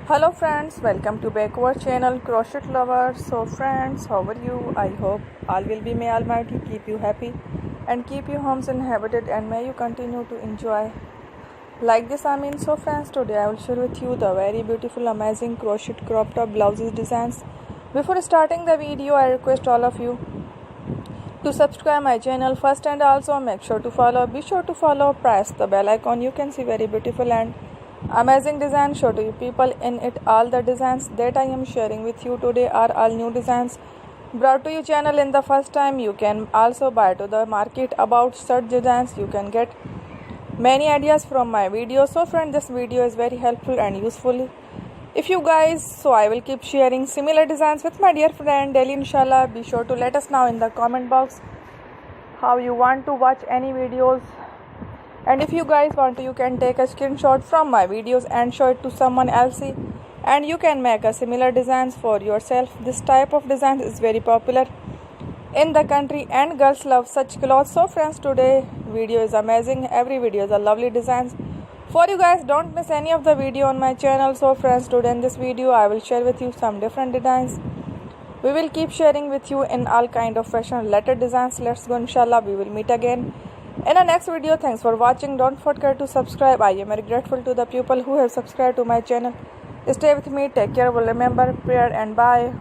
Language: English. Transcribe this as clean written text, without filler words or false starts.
Hello friends, welcome to back our channel Crochet Lovers. So friends, how are you? I hope all will be may Almighty keep you happy and keep your homes inhabited, and may you continue to enjoy like this. So friends, today I will share with you the very beautiful amazing crochet crop top blouses designs. Before starting the video, I request all of you to subscribe my channel first, and also make sure to follow. Be sure to follow, press the bell icon. You can see very beautiful and amazing design show to you people in it. All the designs that I am sharing with you today are all new designs brought to your channel in the first time. You can also buy to the market about such designs. You can get many ideas from my videos. So friend, this video is very helpful and useful if you guys, so I will keep sharing similar designs with my dear friend daily, inshallah. Be sure to let us know in the comment box how you want to watch any videos, and if you guys want to, you can take a screenshot from my videos and show it to someone else, and you can make a similar designs for yourself. This type of design is very popular in the country and girls love such clothes. So friends, today video is amazing. Every video is a lovely designs for you guys. Don't miss any of the video on my channel. So friends, today in this video I will share with you some different designs. We will keep sharing with you in all kind of fashion related designs. Let's go, inshallah. We will meet again in the next video. Thanks for watching. Don't forget to subscribe. I am very grateful to the people who have subscribed to my channel. Stay with me. Take care. Remember prayer and bye.